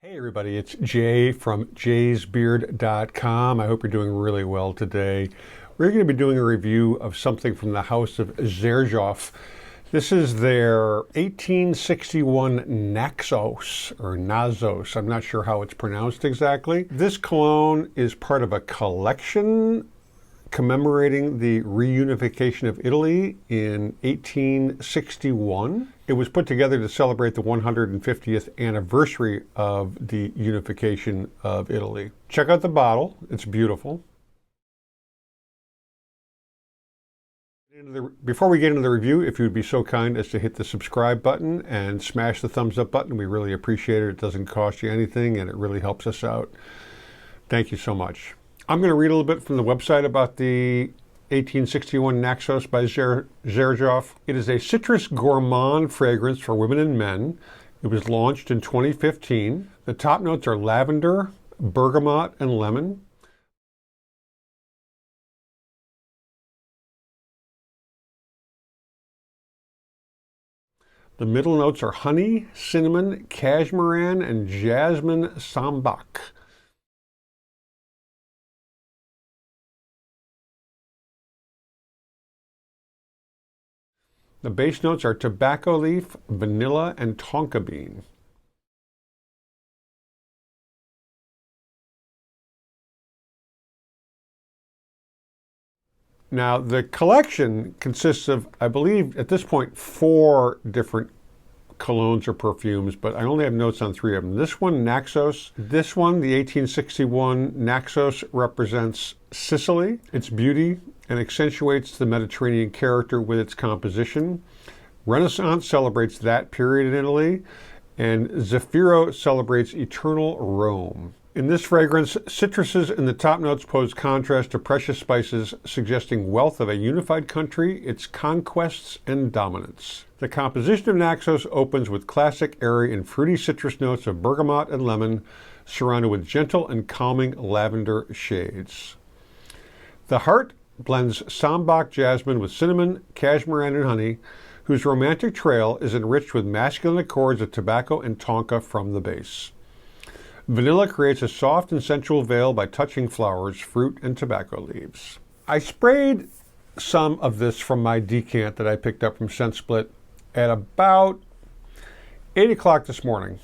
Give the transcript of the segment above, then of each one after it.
Hey everybody, it's Jay from jaysbeard.com. I hope you're doing really well today. We're going to be doing a review of something from the house of Xerjoff. This is their 1861 Naxos, or Naxos. I'm not sure how it's pronounced exactly. This cologne is part of a collection commemorating the reunification of Italy in 1861. It was put together to celebrate the 150th anniversary of the unification of Italy. Check out the bottle, it's beautiful. Before we get into the review, if you would be so kind as to hit the subscribe button and smash the thumbs up button, we really appreciate it. It doesn't cost you anything and it really helps us out. Thank you so much. I'm going to read a little bit from the website about the 1861 Naxos by Xerjoff. It is a Citrus Gourmand fragrance for women and men. It was launched in 2015. The top notes are lavender, bergamot, and lemon. The middle notes are honey, cinnamon, cashmeran, and jasmine sambac. The base notes are tobacco leaf, vanilla, and Tonka bean. Now, the collection consists of, I believe, at this point, 4 different colognes or perfumes, but I only have notes on 3 of them. This one, Naxos. This one, the 1861 Naxos, represents Sicily, its beauty, and accentuates the Mediterranean character with its composition. Renaissance celebrates that period in Italy, and Zefiro celebrates eternal Rome. In this fragrance, citruses in the top notes pose contrast to precious spices, suggesting wealth of a unified country, its conquests, and dominance. The composition of Naxos opens with classic, airy, and fruity citrus notes of bergamot and lemon, surrounded with gentle and calming lavender shades. The heart blends sambac jasmine with cinnamon, cashmeran, and honey, whose romantic trail is enriched with masculine accords of tobacco and tonka from the base. Vanilla creates a soft and sensual veil by touching flowers, fruit, and tobacco leaves. I sprayed some of this from my decant that I picked up from ScentSplit at about 8 o'clock this morning.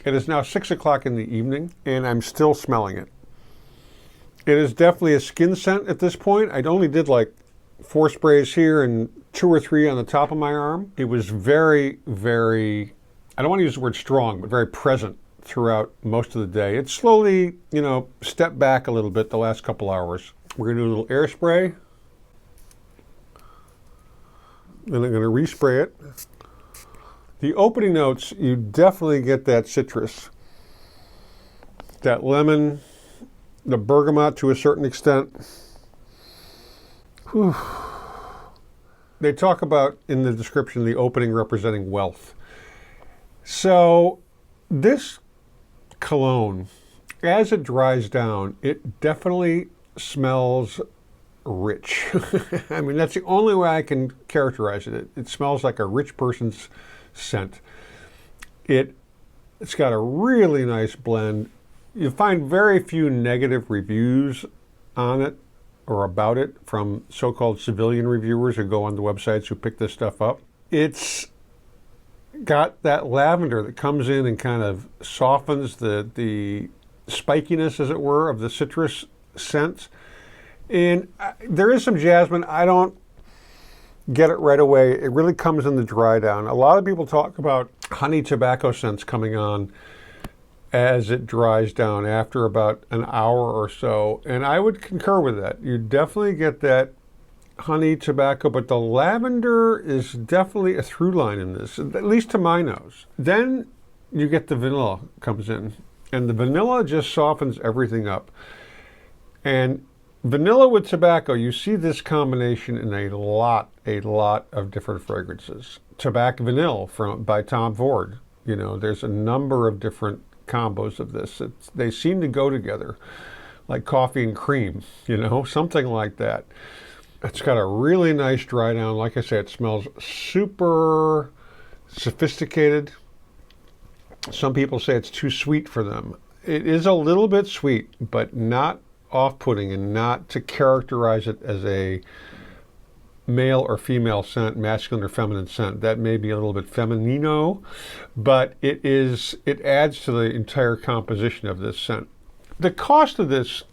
It is now 6 o'clock in the evening, and I'm still smelling it. It is definitely a skin scent at this point. I only did like 4 sprays here and 2 or 3 on the top of my arm. It was very, very, I don't want to use the word strong, but very present throughout most of the day. It slowly, stepped back a little bit the last couple hours. We're going to do a little air spray. Then I'm going to respray it. The opening notes, you definitely get that citrus, that lemon, the bergamot to a certain extent. Whew. They talk about in the description the opening representing wealth. So this cologne, as it dries down, it definitely smells rich. I mean, that's the only way I can characterize it. It smells like a rich person's scent. It's got a really nice blend. You find very few negative reviews on it or about it from so-called civilian reviewers who go on the websites who pick this stuff up. It's got that lavender that comes in and kind of softens the spikiness, as it were, of the citrus scent. And there is some jasmine. I don't get it right away. It really comes in the dry down. A lot of people talk about honey tobacco scents coming on as it dries down after about an hour or so. And I would concur with that. You definitely get that honey tobacco, but the lavender is definitely a through line in this, at least to my nose. Then you get the vanilla comes in, and the vanilla just softens everything up. And vanilla with tobacco, you see this combination in a lot of different fragrances. Tobacco Vanille by Tom Ford. There's a number of different combos of this. They seem to go together like coffee and cream, something like that. It's got a really nice dry down. Like I said, it smells super sophisticated. Some people say it's too sweet for them. It is a little bit sweet, but not off-putting, and not to characterize it as a male or female scent, masculine or feminine scent. That may be a little bit feminino, but it adds to the entire composition of this scent. The cost of this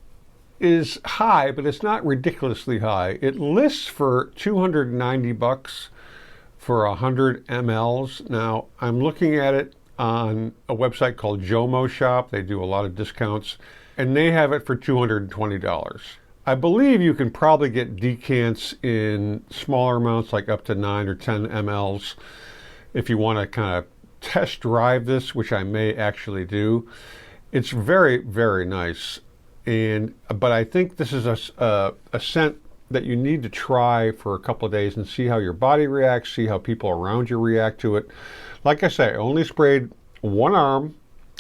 is high, but it's not ridiculously high. It lists for $290 for 100 mLs. Now, I'm looking at it on a website called Jomo Shop. They do a lot of discounts, and they have it for $220. I believe you can probably get decants in smaller amounts, like up to 9 or 10 mLs, if you want to kind of test drive this, which I may actually do. It's very, very nice. But I think this is a scent that you need to try for a couple of days and see how your body reacts, see how people around you react to it. Like I say, I only sprayed one arm.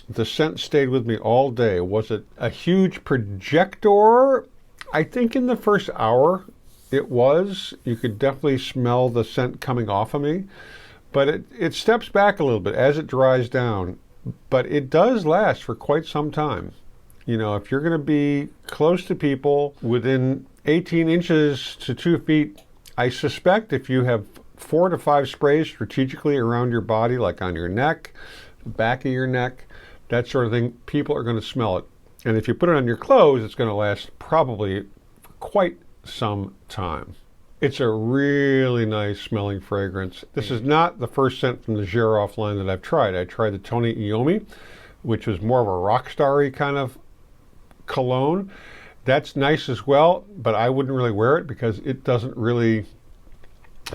The scent stayed with me all day. Was it a huge projector? I think in the first hour it was. You could definitely smell the scent coming off of me, but it steps back a little bit as it dries down, but it does last for quite some time. You know, if you're going to be close to people within 18 inches to 2 feet, I suspect if you have 4 to 5 sprays strategically around your body, like on your neck, the back of your neck, that sort of thing, people are going to smell it. And if you put it on your clothes, it's going to last probably for quite some time. It's a really nice smelling fragrance. This is not the first scent from the Xerjoff line that I've tried. I tried the Tony Iommi, which was more of a rock starry kind of cologne. That's nice as well, but I wouldn't really wear it because it doesn't really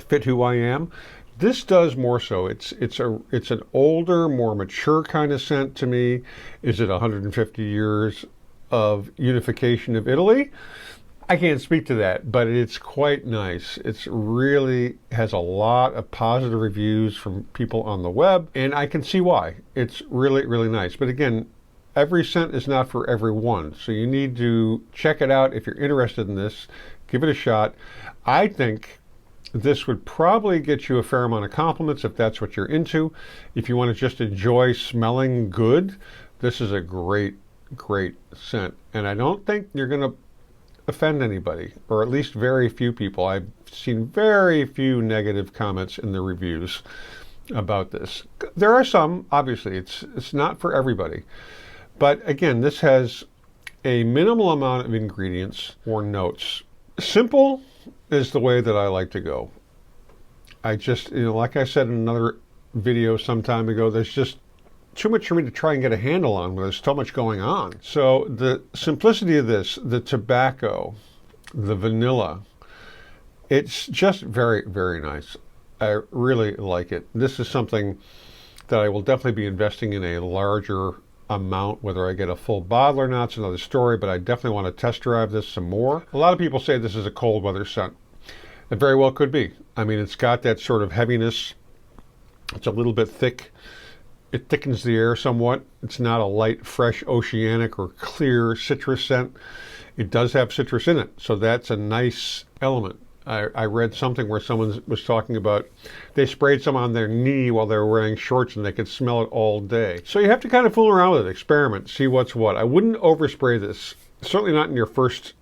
fit who I am. This does more so. It's an older, more mature kind of scent to me. Is it 150 years of unification of Italy? I can't speak to that, but it's quite nice. It's really has a lot of positive reviews from people on the web, and I can see why. It's really, really nice. But again, every scent is not for everyone, so you need to check it out if you're interested in this. Give it a shot. I think this would probably get you a fair amount of compliments if that's what you're into. If you want to just enjoy smelling good, this is a great, great scent. And I don't think you're going to offend anybody, or at least very few people. I've seen very few negative comments in the reviews about this. There are some, obviously. It's not for everybody. But again, this has a minimal amount of ingredients or notes. Simple is the way that I like to go. I just, like I said in another video some time ago, there's just too much for me to try and get a handle on. There's so much going on. So the simplicity of this, the tobacco, the vanilla, it's just very, very nice. I really like it. This is something that I will definitely be investing in a larger amount. Whether I get a full bottle or not is another story, but I definitely want to test drive this some more. A lot of people say this is a cold weather scent. It very well could be. I mean, it's got that sort of heaviness. It's a little bit thick. It thickens the air somewhat. It's not a light, fresh, oceanic or clear citrus scent. It does have citrus in it, so that's a nice element. I read something where someone was talking about they sprayed some on their knee while they were wearing shorts and they could smell it all day. So you have to kind of fool around with it, experiment, see what's what. I wouldn't overspray this, certainly not in your first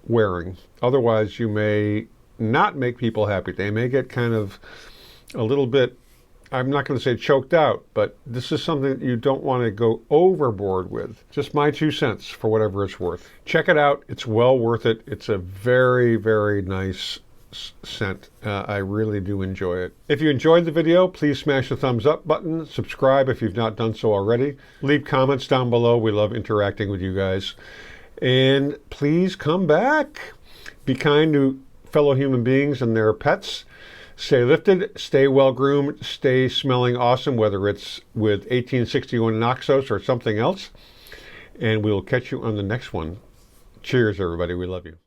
wearing. Otherwise, you may not make people happy. They may get kind of a little bit, I'm not going to say choked out, but this is something that you don't want to go overboard with. Just my 2 cents for whatever it's worth. Check it out. It's well worth it. It's a very, very nice scent. I really do enjoy it. If you enjoyed the video, please smash the thumbs up button. Subscribe if you've not done so already. Leave comments down below. We love interacting with you guys. And please come back. Be kind to fellow human beings and their pets. Stay lifted, stay well groomed, stay smelling awesome, whether it's with 1861 Naxos or something else. And we'll catch you on the next one. Cheers, everybody. We love you.